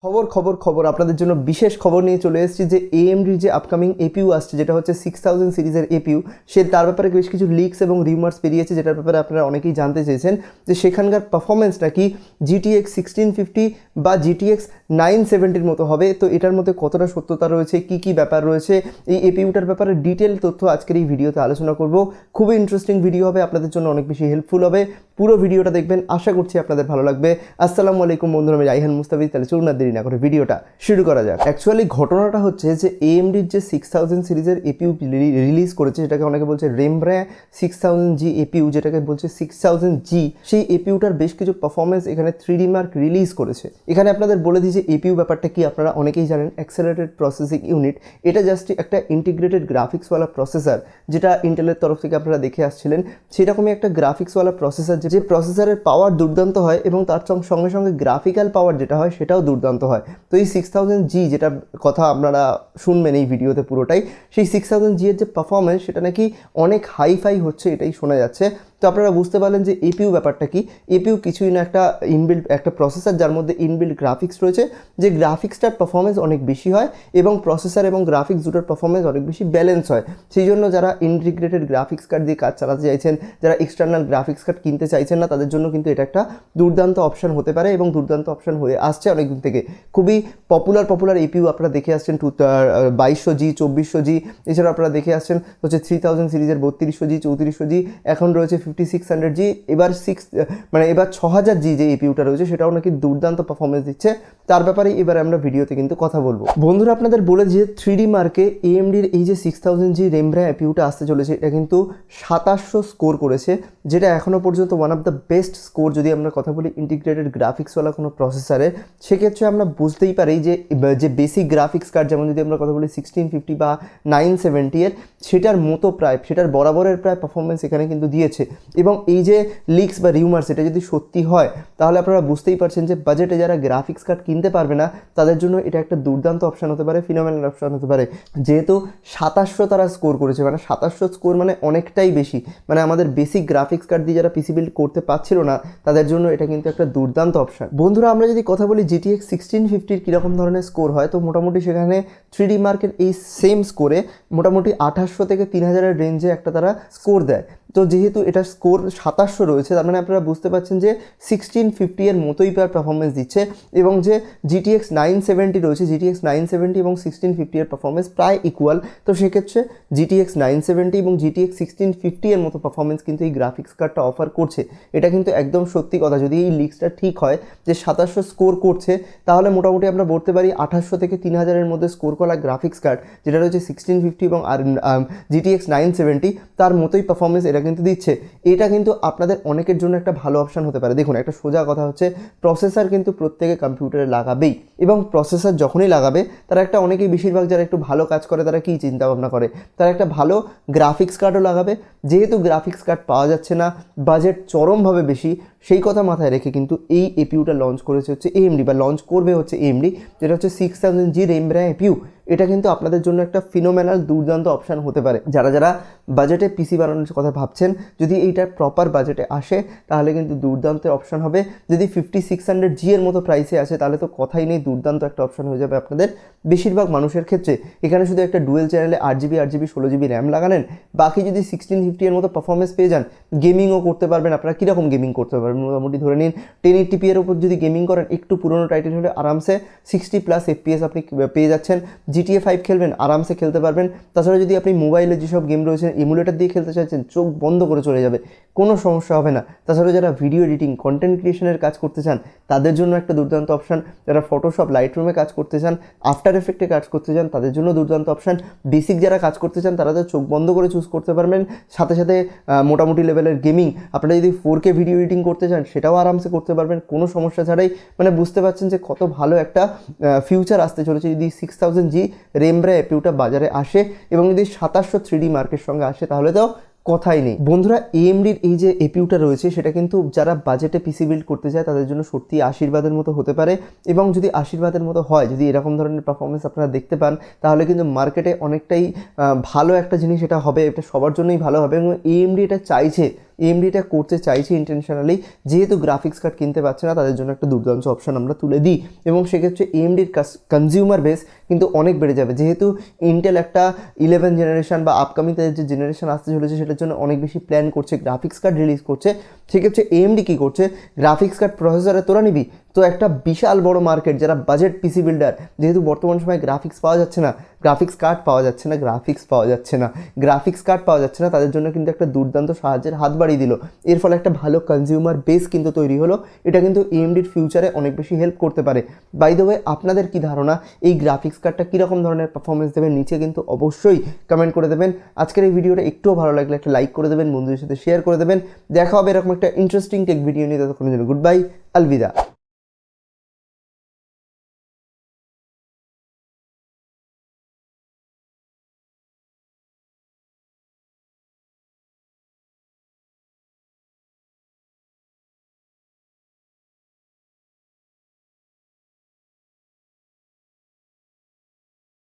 খবর খবর খবর আপনাদের জন্য বিশেষ খবর নিয়ে চলে এসেছি যে AMD যে আপকামিং APU আসছে, যেটা হচ্ছে 6000 সিরিজের APU, তার ব্যাপারে বেশ কিছু লিকস এবং রিউমার্স বেরিয়েছে, যেটার ব্যাপারে আপনারা অনেকেই জানতে চেয়েছেন যে সেখানকার পারফরমেন্স নাকি GTX 1650 বা GTX 970 মতো হবে। তো এটার মধ্যে কতটা সত্যতা রয়েছে, কি কি ব্যাপার রয়েছে, এই APUটার ব্যাপারে ডিটেল তথ্য আজকের এই ভিডিওতে আলোচনা করব। খুবই ইন্টারেস্টিং ভিডিও হবে, আপনাদের জন্য অনেক বেশি হেল্পফুল হবে। পুরো ভিডিওটা দেখবেন, আশা করছি আপনাদের ভালো লাগবে। আসসালামু আলাইকুম বন্ধুরা, আমি রাইহান মুস্তাফিজ। তাহলে চলুন না দেরি না করে ভিডিওটা শুরু করা যাক। অ্যাকচুয়ালি ঘটনাটা হচ্ছে যে AMDর যে 6000 সিরিজের APU রিলিজ করেছে, যেটাকে অনেকে বলছে rembrandt 6000G APU, যেটাকে বলছে 6000G, সেই APUটার বেশ কিছু পারফরমেন্স এখানে 3D মার্ক রিলিজ করেছে। এখানে আপনাদের বলে দিই যে APU ব্যাপারটা কি, আপনারা অনেকেই জানেন অ্যাক্সেলারেটেড প্রসেসিং ইউনিট। এটা জাস্ট একটা ইন্টিগ্রেটেড গ্রাফিক্সওয়ালা প্রসেসর, যেটা ইন্টেলের তরফ থেকে আপনারা দেখে আসছিলেন। সেরকমই একটা গ্রাফিক্সওয়ালা প্রসেসর, যে প্রসেসরের পাওয়ার দুর্দান্ত হয় এবং তার সঙ্গে সঙ্গে গ্রাফিক্যাল পাওয়ার যেটা হয় সেটাও দুর্দান্ত হয়। তো এই 6000G যেটা কথা আপনারা শুনবেন এই ভিডিওতে পুরোটাই, সেই 6000G এর যে পারফরমেন্স সেটা নাকি অনেক হাইফাই হচ্ছে, এটাই শোনা যাচ্ছে। তো আপনারা বুঝতে পারলেন যে APU ব্যাপারটা কি। APU কিছুই না, একটা ইনবিল্ড একটা প্রসেসর যার মধ্যে ইনবিল্ড গ্রাফিক্স রয়েছে, যে গ্রাফিক্সটার পারফরমেন্স অনেক বেশি হয় এবং প্রসেসর এবং গ্রাফিক্স দুটোর পারফরমেন্স অনেক বেশি ব্যালেন্স হয়। সেই জন্য যারা ইন্টিগ্রেটেড গ্রাফিক্স কার্ড দিয়ে কাজ চালাতে চাইছেন, যারা এক্সটার্নাল গ্রাফিক্স কার্ড কিনতে চাইছেন না, তাদের জন্য কিন্তু এটা একটা দুর্দান্ত অপশান হতে পারে এবং দুর্দান্ত অপশান হয়ে আসছে অনেকদিন থেকে। খুবই পপুলার APU আপনারা দেখে আসছেন 2200G, 2400G, এছাড়াও আপনারা দেখে আসছেন হচ্ছে 3000 সিরিজের 3200G, 3400G, এখন রয়েছে 5600G, এবার 6000G যে APUটা রয়েছে সেটাও নাকি দুর্দান্ত পারফরমেন্স দিচ্ছে। তার ব্যাপারে এবারে আমরা ভিডিওতে কিন্তু কথা বলবো। বন্ধুরা, আপনাদের বলে যে 3D মার্কে AMDর এই যে 6000G rembrandt APUটা আসতে চলেছে, এটা কিন্তু 2700 স্কোর করেছে, যেটা এখনও পর্যন্ত one of the best score. যদি আমরা কথা বলি ইন্টিগ্রেটেড গ্রাফিক্সওয়ালা কোনো প্রসেসরের, সেক্ষেত্রে আমরা বুঝতেই পারি যে বেসিক গ্রাফিক্স কার্ড, যেমন যদি আমরা কথা বলি 1650 বা 970 এর, সেটার মতো প্রায়, সেটার বরাবরের প্রায় পারফরমেন্স এখানে কিন্তু দিয়েছে। এবং এই যে লিক্স বা রিউমার্স, এটা যদি সত্যি হয় তাহলে আপনারা বুঝতেই পারছেন যে বাজেটে যারা গ্রাফিক্স কার্ড কিনতে পারবে না তাদের জন্য এটা একটা দুর্দান্ত অপশান হতে পারে, ফিনোমেনাল অপশান হতে পারে। যেহেতু 2700 তারা স্কোর করেছে, মানে 2700 স্কোর মানে অনেকটাই বেশি, মানে আমাদের বেসিক গ্রাফিক্স কার্ড দিয়ে যারা পিসি বিল্ড করতে পারছিল না তাদের জন্য এটা কিন্তু একটা দুর্দান্ত অপশান। বন্ধুরা, আমরা যদি কথা বলি GTX 1650 কীরকম ধরনের স্কোর হয়, তো মোটামুটি সেখানে 3D মার্কের এই সেম স্কোরে মোটামুটি 2800 থেকে 3000-এর রেঞ্জে একটা তারা স্কোর দেয়। তো যেহেতু এটা স্কোর 2700 রয়েছে, তার মানে আপনারা বুঝতে পারছেন যে 1650 এর মতোই পারফরমেন্স দিচ্ছে। এবং যে GTX 970 রয়েছে, GTX 970 এবং 1650 এর পারফরমেন্স প্রায় ইকুয়াল। তো সেক্ষেত্রে GTX 970 এবং GTX 1650 এর মতো পারফরমেন্স কিন্তু এই গ্রাফিক্স কার্ডটা অফার করছে। এটা কিন্তু একদম সত্যি কথা। যদি এই লিক্সটা ঠিক হয় যে 2700 স্কোর করছে, তাহলে মোটামুটি আমরা বলতে পারি 2800 থেকে 3000-এর মধ্যে স্কোর করা গ্রাফিক্স কার্ড, যেটা রয়েছে 1650 এবং GTX 970, তার মতোই পারফরমেন্স এটা কিন্তু দিচ্ছে। এটা কিন্তু আপনাদের অনেকের জন্য একটা ভালো অপশান হতে পারে। দেখুন, একটা সোজা কথা হচ্ছে, প্রসেসর কিন্তু প্রত্যেকে কম্পিউটারে লাগাবেই, এবং প্রসেসর যখনই লাগাবে তারা একটা, অনেকেই বেশিরভাগ যারা একটু ভালো কাজ করে তারা কী চিন্তা ভাবনা করে, তারা একটা ভালো গ্রাফিক্স কার্ডও লাগাবে। যেহেতু গ্রাফিক্স কার্ড পাওয়া যাচ্ছে না, বাজেট চরমভাবে বেশি, সেই কথা মাথায় রেখে কিন্তু এই APUটা লঞ্চ করেছে হচ্ছে AMD, বা লঞ্চ করবে হচ্ছে AMD, যেটা হচ্ছে 6000G rembrandt APU। এটা কিন্তু আপনাদের জন্য একটা ফিনোমেনাল দুর্দান্ত অপশান হতে পারে। যারা বাজেটে পিসি বানানোর কথা ভাবছেন, যদি এইটা প্রপার বাজেটে আসে তাহলে কিন্তু দুর্দান্ত অপশান হবে। যদি 5600G এর মতো প্রাইসে আসে তাহলে তো কথাই নেই, দুর্দান্ত একটা অপশান হয়ে যাবে আপনাদের বেশিরভাগ মানুষের ক্ষেত্রে। এখানে শুধু একটা ডুয়েল চ্যানেলে 8GB 16GB র্যাম লাগালেন, বাকি যদি 1650 এর মতো পারফরমেন্স পেয়ে যান, গেমিংও করতে পারবেন। আপনারা কীরকম গেমিং করতে পারবেন, মোটামুটি ধরে নিন 1080p এর উপর যদি গেমিং করেন, একটু পুরোনো টাইটেল হলে আরামসে 60+ FPS আপনি পেয়ে যাচ্ছেন। GTA 5 খেলবেন, আরামসে খেলতে পারবেন। তাছাড়া যদি আপনি মোবাইলে যেসব গেম রয়েছে এমুলেটার দিয়ে খেলতে চাইছেন, চোখ বন্ধ করে চলে যাবে, কোনো সমস্যা হবে না। তাছাড়া যারা ভিডিও এডিটিং, কন্টেন্ট ক্রিয়েশনের কাজ করতে চান, তাদের জন্য একটা দুর্দান্ত অপশান। যারা ফটোশপ, লাইটরুমে কাজ করতে চান, আফটার এফেক্টে কাজ করতে চান, তাদের জন্য দুর্দান্ত অপশান। বেসিক যারা কাজ করতে চান তারা তো চোখ বন্ধ করে চুজ করতে পারবেন। সাথে সাথে মোটামুটি লেভেলের গেমিং, আপনারা যদি 4K ভিডিও এডিটিং করতে চান সেটাও আরামসে করতে পারবেন কোনো সমস্যা ছাড়াই। মানে বুঝতে পারছেন যে কত ভালো একটা ফিউচার আসতে চলেছে যদি 6000G rembrandt APUটা বাজারে আসে, এবং যদি 2700 3D মার্কের সঙ্গে আসে তাহলে তো কথাই নেই। বন্ধুরা, AMDর এই যে APUটা রয়েছে সেটা কিন্তু যারা বাজেটে পিসি বিল্ড করতে চায় তাদের জন্য সত্যি আশীর্বাদের মতো হতে পারে। এবং যদি আশীর্বাদের মতো হয়, যদি এরকম ধরনের পারফরমেন্স আপনারা দেখতে পান, তাহলে কিন্তু মার্কেটে অনেকটাই ভালো একটা জিনিস এটা হবে, এটা সবার জন্যই ভালো হবে। এবং AMD এটা চাইছে AMD এটা করতে চাইছে ইন্টেনশনালি, যেহেতু গ্রাফিক্স কার্ড কিনতে পারছে না তাদের জন্য একটা দুর্দান্ত অপশন আমরা তুলে দিই, এবং সেক্ষেত্রে AMDর কনজিউমার বেস কিন্তু অনেক বেড়ে যাবে, যেহেতু ইন্টেল একটা 11 জেনারেশন বা আপকামিং তাদের যে জেনারেশন আসতে চলেছে সেটার জন্য অনেক বেশি প্ল্যান করছে, গ্রাফিক্স কার্ড রিলিজ করছে। সেক্ষেত্রে AMD কী করছে, গ্রাফিক্স কার্ড প্রসেসরে তোরা নিবি তো একটা বিশাল বড় মার্কেট, যারা বাজেট পিসি বিল্ডার, যেহেতু বর্তমান সময়ে গ্রাফিক্স পাওয়া যাচ্ছে না, গ্রাফিক্স কার্ড পাওয়া যাচ্ছে না, তাদের জন্য কিন্তু একটা দুর্দান্ত সাহায্যের হাত বাড়িয়ে দিল। এর ফলে একটা ভালো কনজিউমার বেস কিন্তু তৈরি হলো, এটা কিন্তু AMDর ফিউচারে অনেক বেশি হেল্প করতে পারে। বাই দ্য ওয়ে, আপনাদের কি ধারণা এই গ্রাফিক্স কার্ডটা কীরকম ধরনের পারফরমেন্স দেবে নিচে কিন্তু অবশ্যই কমেন্ট করে দেবেন। আজকের এই ভিডিওটা একটুও ভালো লাগলে একটা লাইক করে দেবেন, বন্ধুদের সাথে শেয়ার করে দেবেন। দেখা হবে এরকম একটা ইন্টারেস্টিং টেক ভিডিও নিয়ে, ততক্ষণের জন্য গুড বাই, আলবিদা।